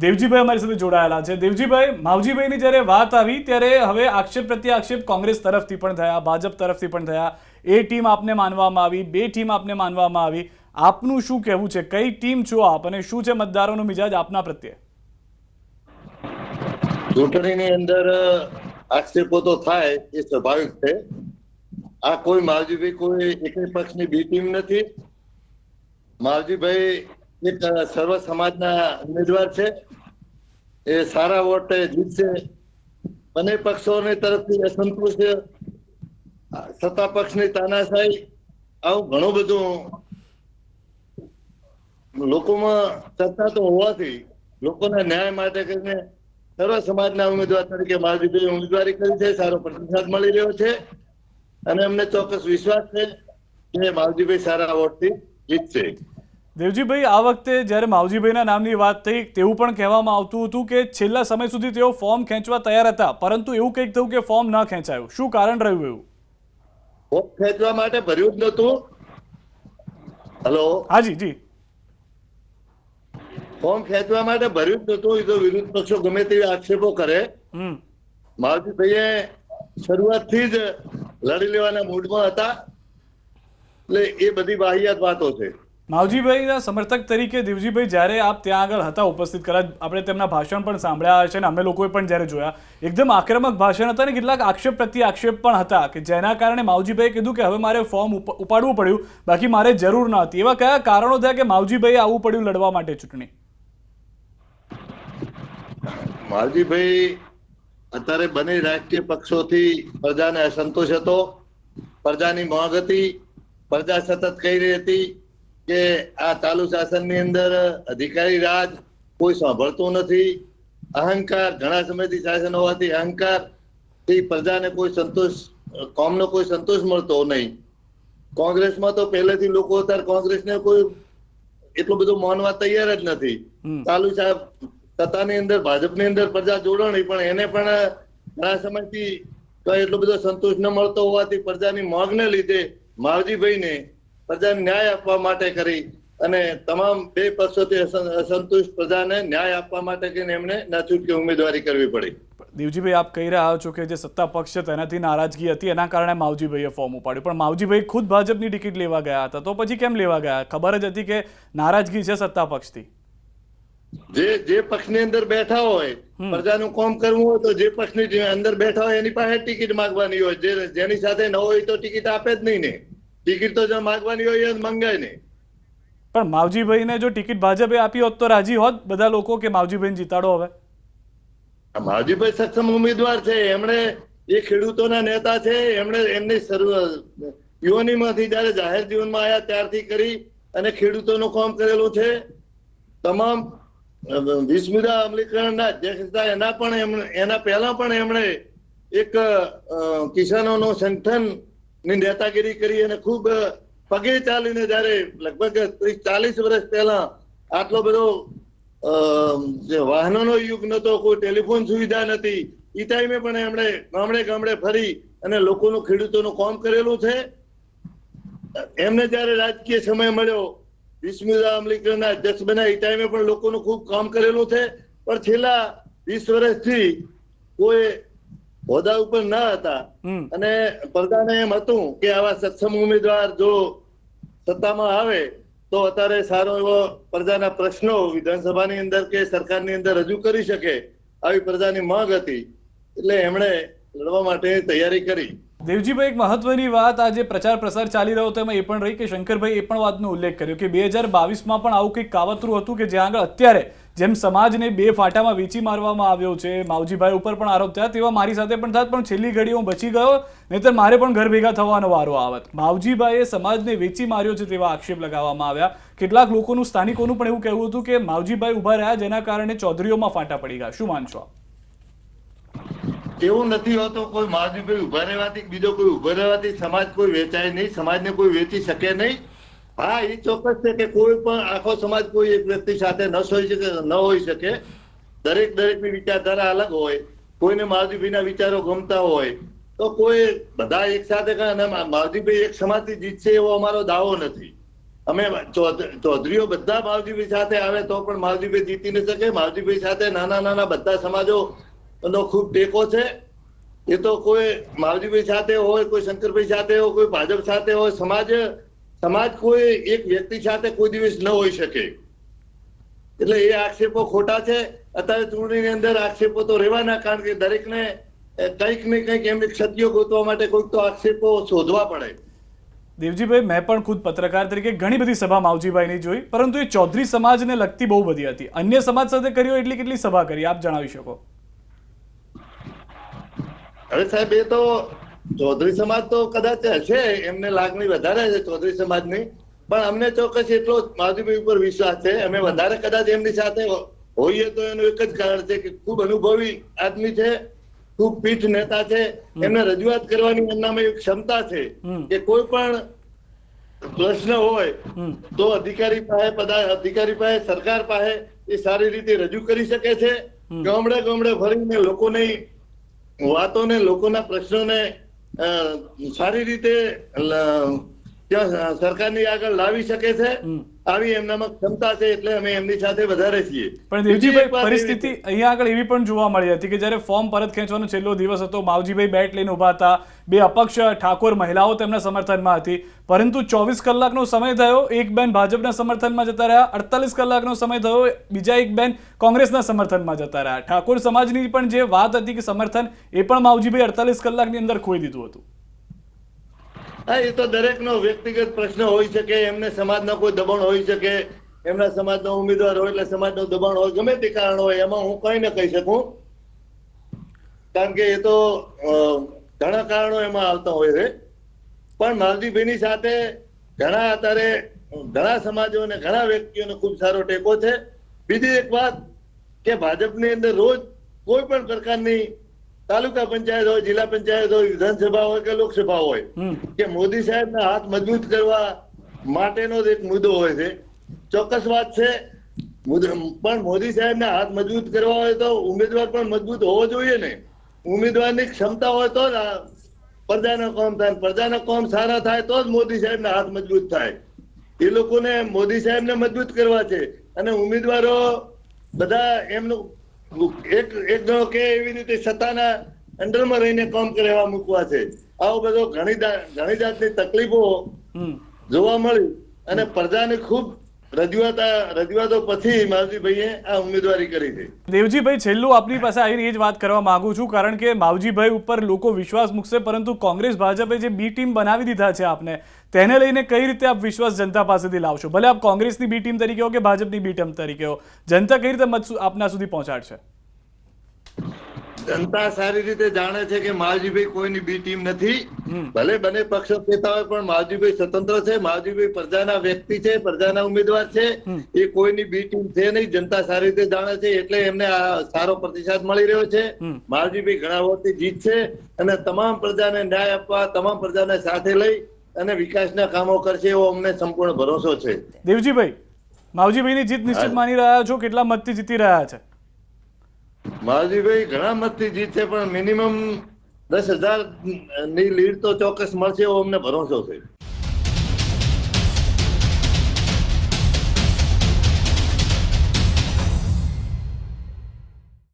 દેવજીભાઈ અમારી સાથે જોડાયેલા છે। દેવજીભાઈ, માવજીભાઈની જ્યારે વાત આવી ત્યારે હવે આક્ષેપ પ્રત્યે આક્ષેપ કોંગ્રેસ તરફથી પણ થયા, ભાજપ તરફથી પણ થયા। એ ટીમ આપને માનવામાં આવી, બે ટીમ આપને માનવામાં આવી। આપનું શું કહેવું છે? કઈ ટીમ છો આપ અને શું છે મતદારોનો મિજાજ આપના પ્રત્યે? ચૂંટણીની અંદર આક્ષેપો તો થાય એ સ્વાભાવિક છે। આ કોઈ માવજીભાઈ કોઈ એક પક્ષની બી ટીમ નથી। માવજીભાઈ એક સર્વ સમાજના ઉમેદવાર છે। એ સારા વોટ જીતશે। બંને પક્ષોની તરફથી અસંતોષ, સત્તા પક્ષની તાનાશાહી, આવું ઘણું બધું લોકોમાં ચર્ચા તો હોવાથી લોકોના ન્યાય માટે કરીને સર્વ સમાજના ઉમેદવાર તરીકે માવજીભાઈ ઉમેદવારી કરી છે। સારો પ્રતિસાદ મળી રહ્યો છે અને અમને ચોક્કસ વિશ્વાસ છે કે માવજીભાઈ સારા વોટથી જીતશે। દેવજીભાઈ, આ વખતે જ્યારે માવજીભાઈના નામની વાત થઈ તેવું પણ કહેવામાં આવતું હતું કે છેલ્લા સમય સુધી તેઓ ફોર્મ ખેંચવા તૈયાર હતા, પરંતુ એવું કંઈક થયું કે ફોર્મ ન ખેંચાયું। શું કારણ રહ્યું એવું? ફોર્મ ખેંચવા માટે ભર્યું જ નહોતું। હલો, હાજી જી। ફોર્મ ખેંચવા માટે ભર્યું જ નહોતું। એ તો વિરોધ પક્ષો ગમે તેવી આક્ષેપો કરે। માવજીભાઈએ શરૂઆતથી જ લડી લેવાના મૂડમાં હતા, એટલે એ બધી વાહિયાત વાતો છે। માવજીભાઈના સમર્થક તરીકે દેવજીભાઈ, જ્યારે આપ ત્યાં આગળ હતા ઉપસ્થિત, કદાચ આપણે તેમના ભાષણ પણ સાંભળ્યા હશે ને અમે લોકોએ પણ જ્યારે જોયા, એકદમ આક્રમક ભાષણ હતા ને કેટલાક આક્ષેપ પ્રત્યે આક્ષેપ પણ હતા કે જેના કારણે માવજીભાઈએ કીધું કે હવે મારે ફોર્મ ઉપાડવું પડ્યું, બાકી મારે જરૂર ન હતી। એવા કયા કારણો થયા કે માવજીભાઈએ આવવું પડ્યું લડવા માટે ચૂંટણી? માવજીભાઈ અત્યારે બંને રાજકીય પક્ષોથી પ્રજાને અસંતોષ હતો, પ્રજાની માંગ હતી। પ્રજા સતત કહી રહી હતી કે આ ચાલુ શાસનની અંદર અધિકારી રાજ કોઈ સાંભળતું નથી। અહંકાર, ઘણા સમયથી શાસન હોવાથી અહંકારથી પ્રજાને કોઈ સંતોષ, કોમનો કોઈ સંતોષ મળતો નહીં। કોંગ્રેસમાં તો પહેલેથી લોકો અત્યારે કોંગ્રેસને કોઈ એટલું બધું માનવા તૈયાર જ નથી। ચાલુ સત્તાની અંદર ભાજપની અંદર પ્રજા જોડાણી, પણ એને પણ ઘણા સમયથી કઈ એટલો બધો સંતોષ ન મળતો હોવાથી પ્રજાની માંગને લીધે માવજીભાઈને પ્રજાને ન્યાય આપવા માટે કરી અને તમામ બે પક્ષોથી અસંતુષ્ટ પ્રજાને ન્યાય આપવા માટે કરીને એમણે ના છૂટકે ઉમેદવારી કરવી પડી। દેવજીભાઈ, આપ કહી રહ્યા છો કે જે સત્તા પક્ષ છે તેનાથી નારાજગી હતી, એના કારણે માવજીભાઈએ ફોર્મ ઉપાડ્યું, પણ માવજીભાઈ ખુદ ભાજપની ટિકિટ લેવા ગયા હતા, તો પછી કેમ લેવા ગયા? ખબર જ હતી કે નારાજગી છે સત્તા પક્ષથી। જે પક્ષની અંદર બેઠા હોય, પ્રજાનું કામ કરવું હોય તો જે પક્ષની અંદર બેઠા હોય એની પાસે ટિકિટ માંગવાની હોય। જેની સાથે ન હોય તો ટિકિટ આપે જ નહીં ને। ટિકિટ તો જો માંગવાની હોય એ મંગાય ને। પણ માવજીભાઈને જો ટિકિટ ભાજપે આપી હોત તો રાજી હોત બધા લોકો કે માવજીભાઈને જીતાડો હવે? માવજીભાઈ સક્ષમ ઉમેદવાર છે। એમણે એ ખેડૂતોના નેતા છે। એમણે એમની યુવાનીમાંથી જયારે જાહેર જીવનમાં આવ્યા ત્યારથી કરી અને ખેડૂતોનું કામ કરેલું છે। તમામ 20 અમલીકરણના અધ્યક્ષ હતા, એના પહેલા પણ એમણે એક કિસાનોનું સંગઠન ની નેતાગીરી કરી અને ખૂબ પગે ચાલીને જયારે લગભગ 30-40 વર્ષ પહેલા આટલો બધો વાહનોનો યુગ નતો, કોઈ ટેલિફોન સુવિધા નથી, એ ટાઈમે પણ એમણે ગામડે ગામડે ફરી અને લોકોનું ખેડૂતોનું કામ કરેલું છે। એમને જયારે રાજકીય સમય મળ્યો, 20 અમલીકરણના અધ્યક્ષ બન્યા, એ ટાઈમે પણ લોકોનું ખૂબ કામ કરેલું છે। પણ છેલ્લા 20 વર્ષથી કોઈ હોદ્દા ઉપર ન હતા અને પ્રજાને એમ હતું કે આવા સક્ષમ ઉમેદવાર જો સત્તામાં આવે તો અત્યારે સારો એવો પ્રજાના પ્રશ્નો વિધાનસભાની અંદર કે સરકારની અંદર રજૂ કરી શકે, આવી પ્રજાની માંગ હતી, એટલે એમણે લડવા માટે તૈયારી કરી। દેવજીભાઈ, એક મહત્વની વાત આજે પ્રચાર પ્રસાર ચાલી રહ્યો હતો એમાં એ પણ રહી કે શંકરભાઈ એ પણ વાતનો ઉલ્લેખ કર્યો કે 2022માં પણ આવું કંઈક કાવતરું હતું કે જ્યાં આગળ અત્યારે જેમ સમાજને બે ફાટામાં વેચી મારવામાં આવ્યો છે, માવજીભાઈ ઉપર પણ આરોપ થયા, તેવા મારી સાથે પણ થયા, પણ છેલ્લી ઘડી હું બચી ગયો, નહીંતર મારે પણ ઘર ભેગા થવાનો વારો આવત। માવજીભાઈએ સમાજને વેચી માર્યો છે તેવા આક્ષેપ લગાવવામાં આવ્યા। કેટલાક લોકોનું, સ્થાનિકોનું પણ એવું કહેવું હતું કે માવજીભાઈ ઉભા રહ્યા જેના કારણે ચૌધરીઓમાં ફાટા પડી ગયા। શું માનશો આપ? એવું નથી હોતું। કોઈ માવજીભાઈ ઉભા રહેવાથી, બીજો કોઈ ઉભા રહેવાથી સમાજ કોઈ વેચાય નહીં, સમાજને કોઈ વેચી શકે નહીં। હા, એ ચોક્કસ છે કે કોઈ પણ આખો સમાજ કોઈ એક વ્યક્તિ સાથે ન હોઈ શકે। દરેકની વિચારધારા અલગ હોય। કોઈને માવજીભાઈના વિચારો ગમતા હોય તો કોઈ બધા એક સાથે માવજીભાઈ એક સમાજથી જીતશે એવો અમારો દાવો નથી। અમે ચૌધરીઓ બધા માવજીભાઈ સાથે આવે તો પણ માવજીભાઈ જીતી ન શકે. માવજીભાઈ સાથે નાના નાના બધા સમાજો નો ખૂબ ટેકો છે. એ તો કોઈ માવજીભાઈ સાથે હોય, કોઈ શંકરભાઈ સાથે હોય, કોઈ ભાજપ સાથે હોય, સમાજ કોઈ એક વ્યક્તિ સાથે કોઈ દિવસ ન હોઈ શકે. એટલે એ આક્ષેપો ખોટા છે. અત્યારે ચૂંટણીની અંદર આક્ષેપો તો રહેવાના, કારણ કે દરેકને કંઈક ને કંઈક એમની ક્ષતિઓ ગોતવા માટે કોઈક તો આક્ષેપો શોધવા પડે. દેવજીભાઈ, મેં પણ ખુદ પત્રકાર તરીકે ઘણી બધી સભા માવજીભાઈની જોઈ, પરંતુ એ ચૌધરી સમાજને લગતી બહુ બધી હતી. અન્ય સમાજ સાથે કરી હોય એટલી કેટલી સભા કરી, આપ જણાવી શકો? અરે સાહેબ, એ તો ચૌધરી સમાજ તો કદાચ હશે, એમને લાગણી વધારે છે ચૌધરી સમાજની, પણ અમને ચોક્કસ એટલો માવજીભાઈ ઉપર વિશ્વાસ છે. અમે વધારે કદાચ એમની સાથે હોઈએ તો એનું એક જ કારણ છે કે ખૂબ અનુભવી આદમી છે, ખૂબ પીઠ નેતા છે. એમને રજૂઆત કરવાની એમનામાં એક ક્ષમતા છે કે કોઈ પણ પ્રશ્ન હોય તો અધિકારી પાસે સરકાર પાસે એ સારી રીતે રજૂ કરી શકે છે. ગામડે ગામડે ફરીને લોકોની વાતોને, લોકોના પ્રશ્નોને સારી રીતે ત્યાં સરકારની આગળ લાવી શકે છે. આવી એમનામાં ક્ષમતા છે, એટલે અમે એમની સાથે વધારે છીએ. પણ દેવજીભાઈ, પરિસ્થિતિ અહીંયા આગળ એવી પણ જોવા મળી હતી કે જ્યારે ફોર્મ પરત ખેંચવાનો છેલ્લો દિવસ હતો, માવજીભાઈ બેટ લઈને ઉભા હતા, બે અપક્ષ ઠાકોર મહિલાઓ તેમના સમર્થનમાં હતી, પરંતુ 24 કલાકનો સમય થયો, એક બેન ભાજપના સમર્થનમાં જતા રહ્યા, 48 કલાકનો સમય થયો, બીજા એક બેન કોંગ્રેસના સમર્થનમાં જતા રહ્યા. ઠાકોર સમાજની પણ જે વાત હતી કે સમર્થન, એ પણ માવજીભાઈ 48 કલાકની અંદર ખોઈ દીધું હતું. હા, એ તો દરેકનો વ્યક્તિગત પ્રશ્ન હોઈ શકે, એમને સમાજનો કોઈ દબાણ હોઈ શકે, એમના સમાજનો ઉમેદવાર હોય એટલે સમાજનો દબાણ હોય, ગમે તે કારણ હોય, એમાં હું કઈ ન કહી શકું, કારણ કે એ તો ઘણા કારણો એમાં આવતા હોય છે. પણ માવજીભાઈની સાથે અત્યારે ઘણા સમાજો અને ઘણા વ્યક્તિઓને ખૂબ સારો ટેકો છે. બીજી એક વાત કે ભાજપની અંદર રોજ કોઈ પણ પ્રકારની તાલુકા પંચાયત હોય, જિલ્લા પંચાયત હોય, વિધાનસભા હોય કે લોકસભા હોય, કે મોદી સાહેબના હાથ મજબૂત કરવા માટેનો એક મુદ્દો હોય છે. ચોક્કસ વાત છે, પણ મોદી સાહેબના હાથ મજબૂત કરવા હોય તો ઉમેદવાર પણ મજબૂત હોવો જોઈએ ને. ઉમેદવારની ક્ષમતા હોય તો જ પ્રજાના કામ થાય, પ્રજાના કામ સારા થાય તો જ મોદી સાહેબના હાથ મજબૂત થાય. એ લોકોને મોદી સાહેબને મજબૂત કરવા છે, અને ઉમેદવારો બધા એમનું એક ગણો કે એવી રીતે સત્તાના અંડરમાં રહીને કામ કરવા મૂકવા છે. આવો બધો ઘણી જાતની તકલીફો જોવા મળી, અને પ્રજાને ખૂબ રજૂઆતો પછી માવજીભાઈએ આ ઉમેદવારી કરી છે. દેવજીભાઈ, છેલ્લું આપની પાસે આવીને એ જ વાત કરવા માંગુ છું, કારણ કે માવજીભાઈ ઉપર લોકો વિશ્વાસ મૂકશે, પરંતુ કોંગ્રેસ ભાજપે જે બી ટીમ બનાવી દીધા છે આપને, તેને લઈને કઈ રીતે આપ વિશ્વાસ જનતા પાસેથી લાવશો? ભલે આપ કોંગ્રેસની બી ટીમ તરીકે હો કે ભાજપની બી ટીમ તરીકે હો, જનતા કઈ રીતે મત આપના સુધી પહોંચાડશે? જનતા સારી રીતે જાણે છે કે માવજીભાઈ કોઈની બી ટીમ નથી. ભલે બંને પક્ષો કહેતા હોય, પણ માવજીભાઈ સ્વતંત્ર છે. માવજીભાઈ પ્રજાના વ્યક્તિ છે, પ્રજાના ઉમેદવાર છે. એ કોઈની બી ટીમ છે નહીં. જનતા સારી રીતે જાણે છે, એટલે એમને આ સારો પ્રતિસાદ મળી રહ્યો છે. માવજીભાઈ ઘણા વખતથી જીતશે, અને તમામ પ્રજાને ન્યાય આપવા, તમામ પ્રજાને સાથે લઈ અને વિકાસના કામો કરશે, એવો અમને સંપૂર્ણ ભરોસો છે. દેવજીભાઈ, માવજીભાઈની જીત નિશ્ચિત માની રહ્યા છો? કેટલા મતથી જીતી રહ્યા છે? માવજીભાઈ ઘણા મતથી જીતશે, પણ મિનિમમ 10,000 ની લીડ તો ચોક્કસ મળશે, એવો અમને ભરોસો છે.